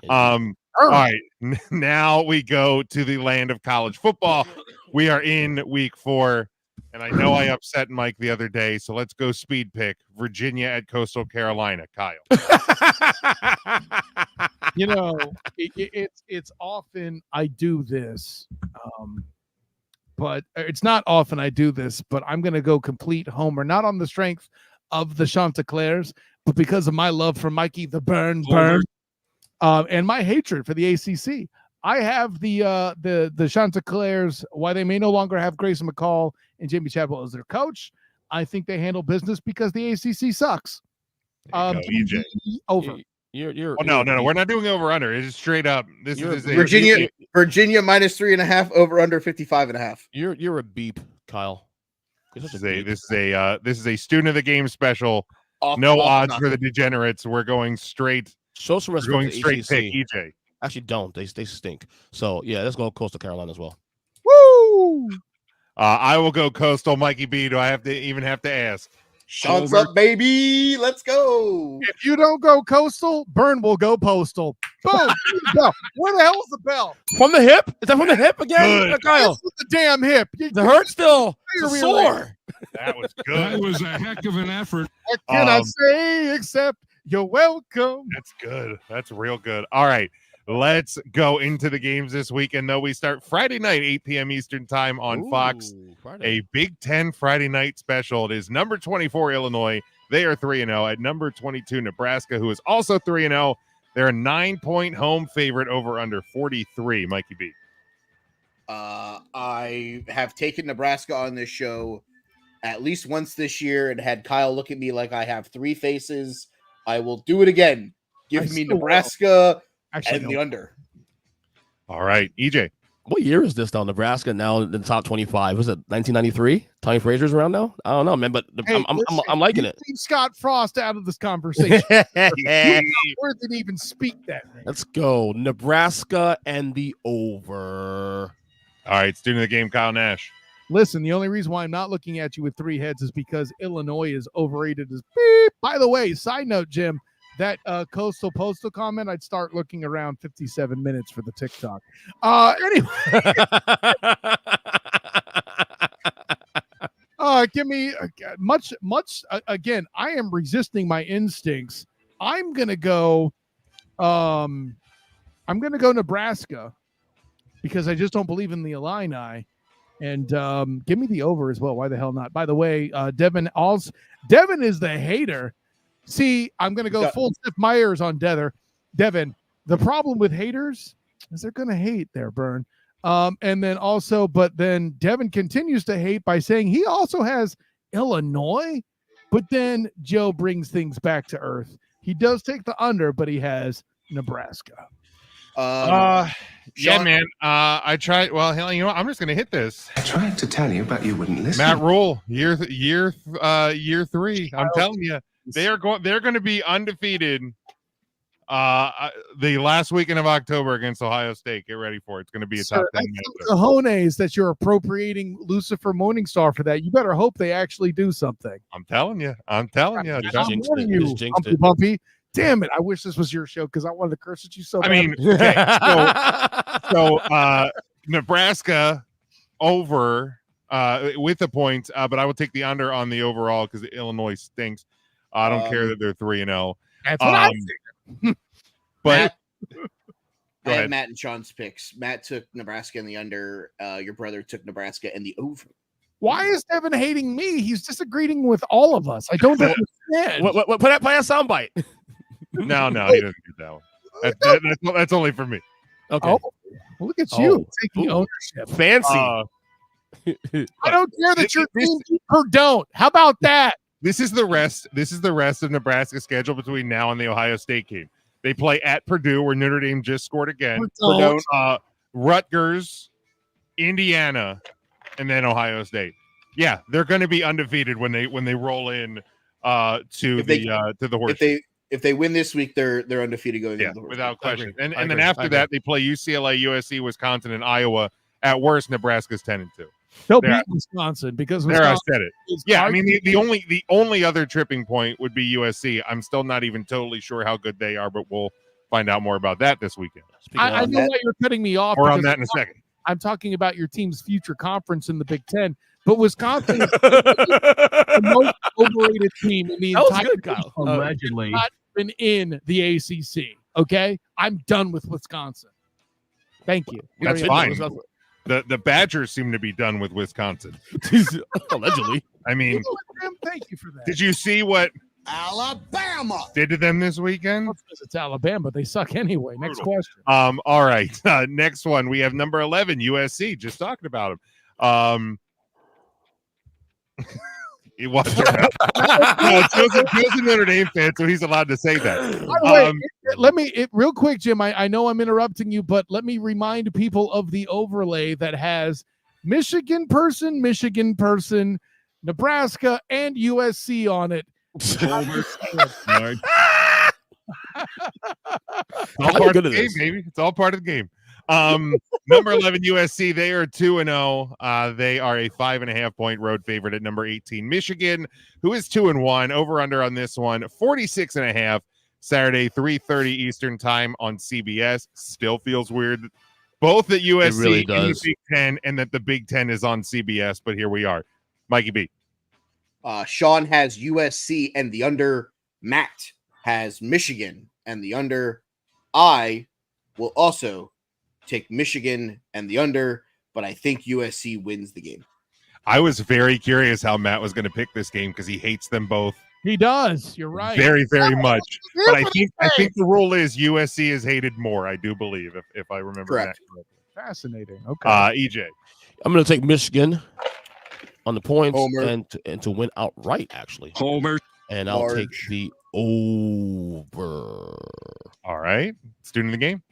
All right, now we go to the land of college football. We are in week 4, and I know I upset Mike the other day, so let's go speed pick Virginia at Coastal Carolina. Kyle. You know, it's often I do this, but it's not often I do this, but I'm going to go complete homer, not on the strength of the Chanticleers, but because of my love for Mikey the Burn, and my hatred for the ACC. I have the Chanticleers. Why they may no longer have Grayson McCall and Jamie Chadwell as their coach, I think they handle business because the ACC sucks. EJ. Over. No. We're not doing over under. It's straight up. This is Virginia minus 3.5 over under 55.5. You're a beep, Kyle. This is a student of the game special. No odds for the degenerates. We're going straight. Show some respect. Going straight pick EJ. Actually, don't. They stink. So yeah, let's go Coastal Carolina as well. Woo! I will go Coastal. Mikey B. Do I have to ask? Shots up, baby. Let's go. If you don't go Coastal, Burn will go Postal. Boom. Where the hell is the bell? From the hip? Is that from the hip again? Kyle. With the damn hip. It hurts still. It's sore. That was good. That was a heck of an effort. What can I say except you're welcome? That's good. That's real good. All right. Let's go into the games this weekend, though. We start Friday night, 8 p.m. Eastern time on Fox. Friday. A Big Ten Friday night special. It is number 24, Illinois. They are 3-0. At number 22, Nebraska, who is also 3-0. They're a 9-point home favorite over under 43. Mikey B. I have taken Nebraska on this show at least once this year and had Kyle look at me like I have 3 faces. I will do it again. Give me Nebraska and the under. All right, EJ. What year is this, though? Nebraska now in the top 25. Was it 1993? Tommy Frazier's around now? I don't know, man, but hey, I'm liking it. Leave Scott Frost out of this conversation. You're not worth it even speak that name. Let's go. Nebraska and the over. All right, student of the game, Kyle Nash. Listen, the only reason why I'm not looking at you with 3 heads is because Illinois is overrated as beep. By the way, side note, Jim, that Coastal Postal comment, I'd start looking around 57 minutes for the TikTok. Anyway. Give me much. Again, I am resisting my instincts. I'm going to go Nebraska because I just don't believe in the Illini. And give me the over as well. Why the hell not? By the way, Devin is the hater. See, I'm going to go full Steph Myers on Devin. The problem with haters is they're going to hate there, Burn. And then also, but then Devin continues to hate by saying he also has Illinois. But then Joe brings things back to earth. He does take the under, but he has Nebraska. Yeah, man. I tried. Well, hell, you know what? I'm just going to hit this. I tried to tell you, but you wouldn't listen. Matt Rule, year 3. I'm telling you. They're going to be undefeated the last weekend of October against Ohio State. Get ready for it. It's going to be a top 10 matchup. Cojones that you're appropriating Lucifer Morningstar for that. You better hope they actually do something. I'm telling you. I'm warning you, Humpty Bumpy. Damn it. I wish this was your show because I wanted to curse at you so bad. I mean, okay, so Nebraska over with the points, but I will take the under on the overall because Illinois stinks. I don't care that they're 3-0. That's what I think. But I had Matt and Sean's picks. Matt took Nebraska in the under. Your brother took Nebraska in the over. Why is Devin hating me? He's disagreeing with all of us. I don't understand. Play a soundbite. No, he doesn't get that one. That's only for me. Okay. Oh, look at you taking ownership. Fancy. I don't care that you're team or don't. How about that? This is the rest of Nebraska's schedule between now and the Ohio State game. They play at Purdue, where Notre Dame just scored again. Rutgers, Indiana, and then Ohio State. Yeah, they're going to be undefeated when they roll in to the horse. If they win this week, they're undefeated going into the horse. Without question. And then after that, they play UCLA, USC, Wisconsin, and Iowa. At worst, Nebraska's 10-2. They'll beat Wisconsin because I said it. Yeah, I mean the only other tripping point would be USC. I'm still not even totally sure how good they are, but we'll find out more about that this weekend. I know why you're cutting me off. Or on that in a second. I'm talking about your team's future conference in the Big Ten, but Wisconsin is the most overrated team in the entire good, Kyle. Allegedly. Not been in the ACC. Okay, I'm done with Wisconsin. Thank you. That's fine. The Badgers seem to be done with Wisconsin. Allegedly. I mean, thank you for that. Did you see what Alabama did to them this weekend? Because it's Alabama. They suck anyway. Next question. All right. Next one. We have number 11, USC. Just talking about them. He was Joe's a Notre Dame fan, so he's allowed to say that. By the way, let me real quick, Jim. I know I'm interrupting you, but let me remind people of the overlay that has Michigan person, Nebraska, and USC on it. It's all part of the game, baby. It's all part of the game. Number 11 USC, they are 2-0. They are a 5.5 point road favorite at number 18 Michigan, who is 2-1. Over under on this one, 46.5. Saturday, 3:30 Eastern time on CBS. Still feels weird, both at USC really and the Big Ten, and that the Big Ten is on CBS. But here we are, Mikey B. Sean has USC and the under. Matt has Michigan and the under. I will also take Michigan and the under, but I think USC wins the game. I was very curious how Matt was going to pick this game because he hates them both. He does. You're right. Very, very much. But I think the rule is USC is hated more. I do believe, if I remember that correctly. Fascinating. Okay. EJ. I'm going to take Michigan on the points Homer. and to win outright, actually. Homer. And I'll take the over. All right. Student of the game.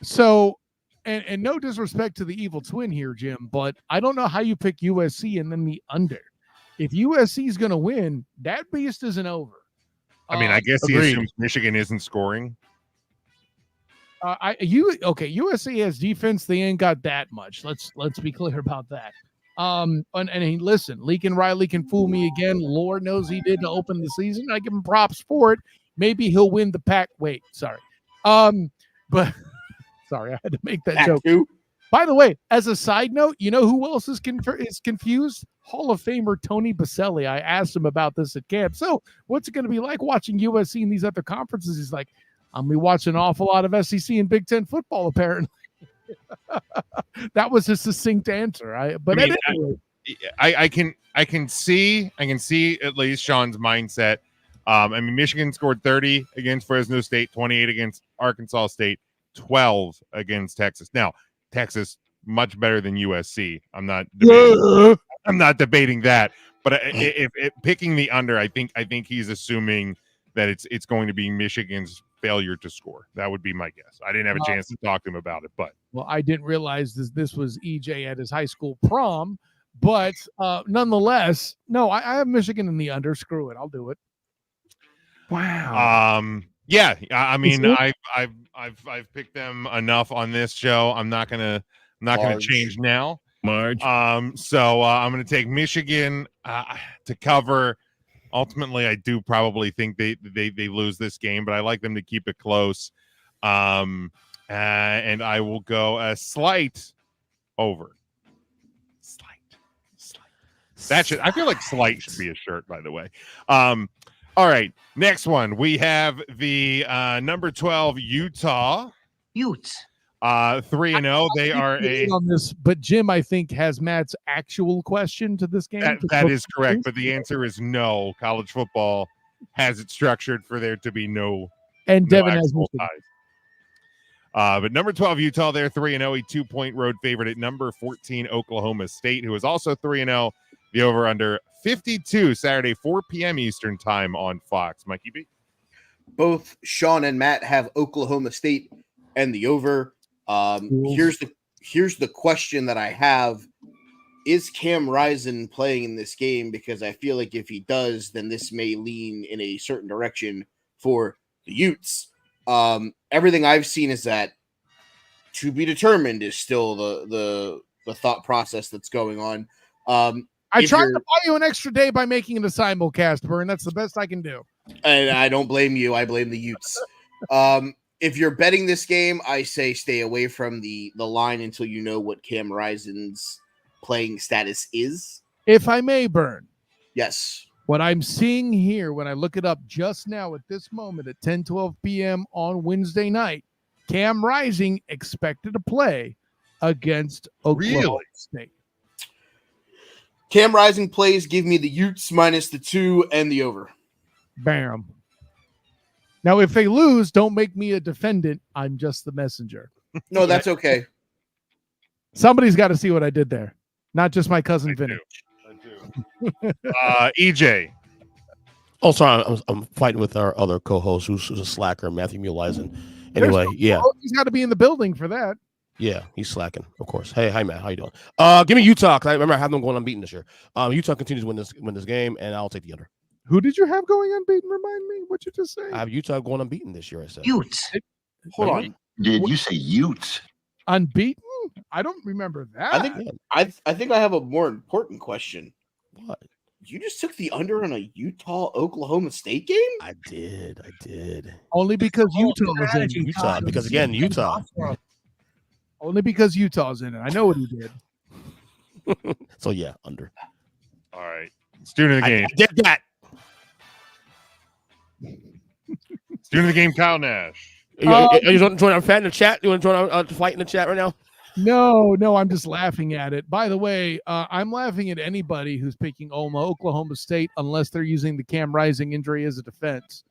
So, and no disrespect to the evil twin here, Jim, but I don't know how you pick USC and then the under. If USC is going to win, that beast isn't over. I mean, I guess he agreed. assumes Michigan isn't scoring. USC has defense. They ain't got that much. Let's be clear about that. Listen, Lincoln Riley can fool me again. Lord knows he did to open the season. I give him props for it. Maybe he'll win the pack. Wait, sorry. But sorry, I had to make that joke. Too. By the way, as a side note, you know who else is confused? Hall of Famer Tony Baselli. I asked him about this at camp. So what's it going to be like watching USC in these other conferences? He's like, I'm going to be watching an awful lot of SEC and Big Ten football, apparently. That was his succinct answer. I can see at least Sean's mindset. I mean, Michigan scored 30 against Fresno State, 28 against Arkansas State, 12 against Texas. Now, Texas much better than USC. I'm not debating that. But if picking the under, I think he's assuming that it's going to be Michigan's failure to score. That would be my guess. I didn't have a chance to talk to him about it, but I didn't realize this was EJ at his high school prom. But nonetheless, no, I have Michigan in the under. Screw it, I'll do it. Wow. Yeah. I mean, I've picked them enough on this show. I'm not gonna change now. Marge. So I'm gonna take Michigan to cover. Ultimately, I do probably think they lose this game, but I like them to keep it close. And I will go a slight over. Slight. I feel like slight should be a shirt, by the way. All right, next one. We have the number 12 Utah. Utes. 3-0. They are on this, but Jim, I think, has Matt's actual question to this game. That is correct, but the answer is no. College football has it structured for there to be no. And Devin has ties. But number 12 Utah, they're 3-0, a 2-point road favorite at number 14 Oklahoma State, who is also 3-0. The over under 52 Saturday, 4 p.m. Eastern time on Fox. Mikey B. Both Sean and Matt have Oklahoma State and the over. Here's the question that I have: is Cam Rising playing in this game? Because I feel like if he does, then this may lean in a certain direction for the Utes. Everything I've seen is that to be determined is still the thought process that's going on. I tried to buy you an extra day by making it a simulcast, Burn. That's the best I can do. And I don't blame you. I blame the Utes. if you're betting this game, I say stay away from the line until you know what Cam Rising's playing status is. If I may, Burn. Yes. What I'm seeing here when I look it up just now at this moment at 10:12 p.m. on Wednesday night, Cam Rising expected to play against Oklahoma State. Cam Rising plays. Give me the Utes minus the 2 and the over. Bam. Now, if they lose, don't make me a defendant. I'm just the messenger. No, that's okay. Somebody's got to see what I did there. Not just my cousin Vinny. EJ. Oh, sorry. I'm fighting with our other co-host who's a slacker, Matthew Muleisen. Anyway, he's got to be in the building for that. Yeah, he's slacking, of course. Hey, hi, Matt. How you doing? Give me Utah, because I remember I have them going unbeaten this year. Utah continues to win this game, and I'll take the under. Who did you have going unbeaten? Remind me what you just say. I have Utah going unbeaten this year, I said. Utes. Hold on. Did you say Utes? Unbeaten? I don't remember that. I think I have a more important question. What? You just took the under on a Utah-Oklahoma State game? I did. Only because Utah was in Utah. Because again, Utah. Only because Utah's in it. I know what he did. So yeah, under. All right. Student of the game. I did that. Student of the game, Kyle Nash. You want to join our fan in the chat? You want to join our fight in the chat right now? No, I'm just laughing at it. By the way, I'm laughing at anybody who's picking Oklahoma State unless they're using the Cam Rising injury as a defense.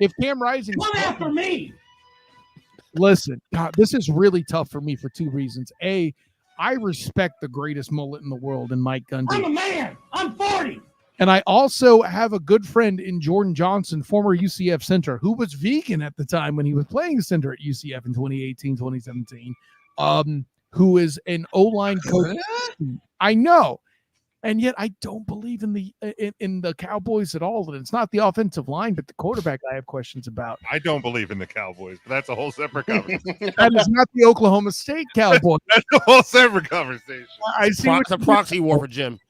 If Cam Rising, come after me. Listen, God, this is really tough for me for two reasons. A, I respect the greatest mullet in the world in Mike Gundy. I'm a man. I'm 40. And I also have a good friend in Jordan Johnson, former UCF center, who was vegan at the time when he was playing center at UCF in 2018, 2017, who is an O-line coach. I know. And yet I don't believe in the Cowboys at all. And it's not the offensive line, but the quarterback I have questions about. I don't believe in the Cowboys, but that's a whole separate conversation. That is not the Oklahoma State Cowboys. That's a whole separate conversation. I see it's a proxy war for Jim.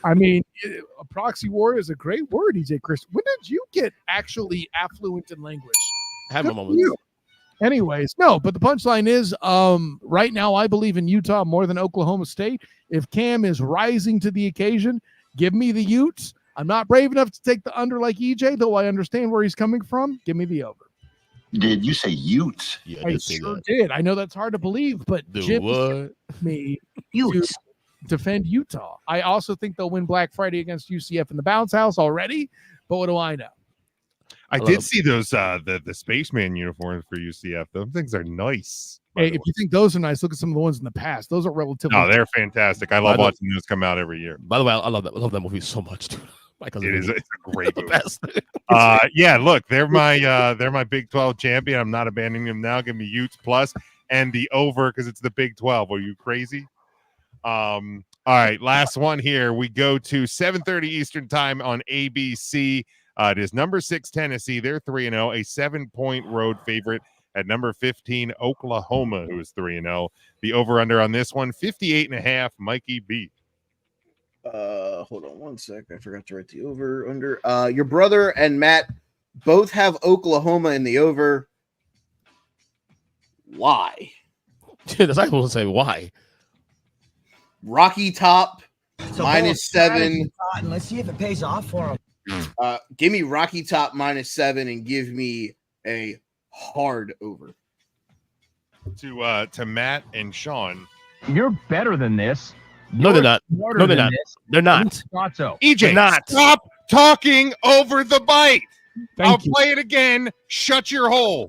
I mean, a proxy war is a great word, EJ Chris. When did you get actually affluent in language? I have my moments. Anyways, no, but the punchline is right now I believe in Utah more than Oklahoma State. If Cam is rising to the occasion, give me the Utes. I'm not brave enough to take the under like EJ, though I understand where he's coming from. Give me the over. Did you say Utes? Yeah, I sure did. I know that's hard to believe, but Jim me Utes. Defend Utah. I also think they'll win Black Friday against UCF in the bounce house already, but what do I know? I did see those the spaceman uniforms for UCF. Those things are nice. Hey, if you think those are nice, look at some of the ones in the past. Those are relatively. No, they're fantastic. I love watching those come out every year. By the way, I love that movie so much, dude. It's a great movie. Best. Yeah, look, they're my Big 12 champion. I'm not abandoning them now. Give me Utes plus and the over because it's the Big 12. Are you crazy? All right, last one here. We go to 7:30 Eastern time on ABC. It is number 6 Tennessee. They're 3-0, a 7-point road favorite at number 15 Oklahoma, who is 3-0. The over/under on this one 58.5. Mikey B. Hold on one sec. I forgot to write the over/under. Your brother and Matt both have Oklahoma in the over. Why? That's I will say why. Rocky Top -7. Let's see if it pays off for him. Give me Rocky Top -7 and give me a hard over. To Matt and Sean. You're better than this. No, they're not. No, they're not. They're not. Thought so. EJ, not. Stop talking over the bite. I'll Thank you. play it again. Shut your hole.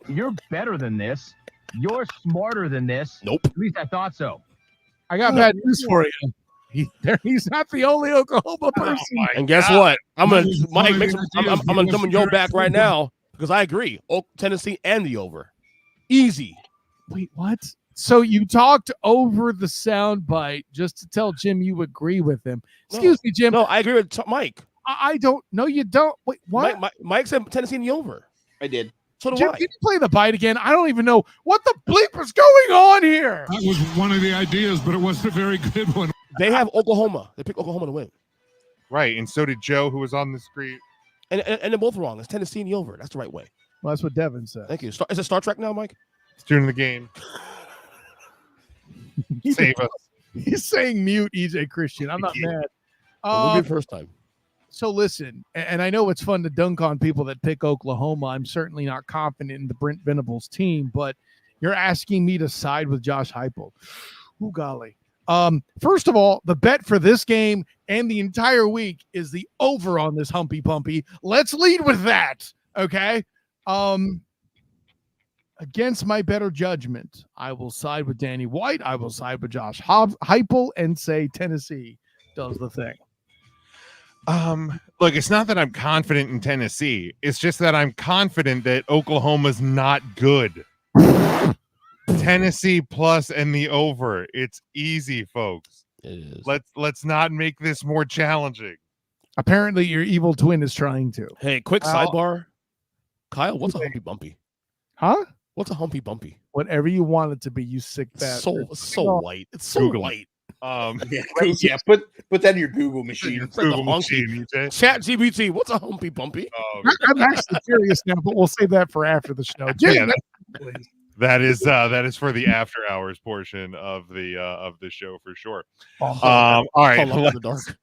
You're better than this. You're smarter than this. Nope. At least I thought so. I got bad news for you. He's not the only Oklahoma person. And guess what? I'm gonna come your back right now because I agree. Tennessee and the over. Easy. Wait, what? So you talked over the sound bite just to tell Jim you agree with him. Excuse me, Jim. No, I agree with Mike. I don't. No, you don't. Wait, what? Mike said Tennessee in the over. I did. So do Jim, I. can you play the bite again? I don't even know what the bleep is going on here. That was one of the ideas, but it wasn't a very good one. They have Oklahoma. They picked Oklahoma to win. Right, and so did Joe, who was on the screen. And they're both wrong. It's Tennessee and the over. That's the right way. Well, that's what Devin said. Thank you. Is it Star Trek now, Mike? Student of the game. Save us. He's saying mute EJ Christian. I'm not mad. Well, maybe the first time. So listen, and I know it's fun to dunk on people that pick Oklahoma. I'm certainly not confident in the Brent Venables team, but you're asking me to side with Josh Heupel. Ooh, golly. First of all, the bet for this game and the entire week is the over on this Humpy Pumpy. Let's lead with that, okay? Against my better judgment, I will side with Danny White. I will side with Josh Heupel and say Tennessee does the thing. Look, it's not that I'm confident in Tennessee. It's just that I'm confident that Oklahoma's not good. Tennessee plus and the over. It's easy, folks. It is. Let's not make this more challenging. Apparently, your evil twin is trying to. Hey, quick sidebar. Kyle, what's a Humpy Bumpy? Huh? What's a Humpy Bumpy? Whatever you want it to be, you sick bastard. So white. It's so Google white. Yeah, put that in your Google machine. Google machine, EJ. Chat GBT, what's a Humpy Bumpy? I'm actually curious now, but we'll save that for after the show. Jim, please. That is for the after hours portion of the show for sure. Oh, all right. Call Up in the dark.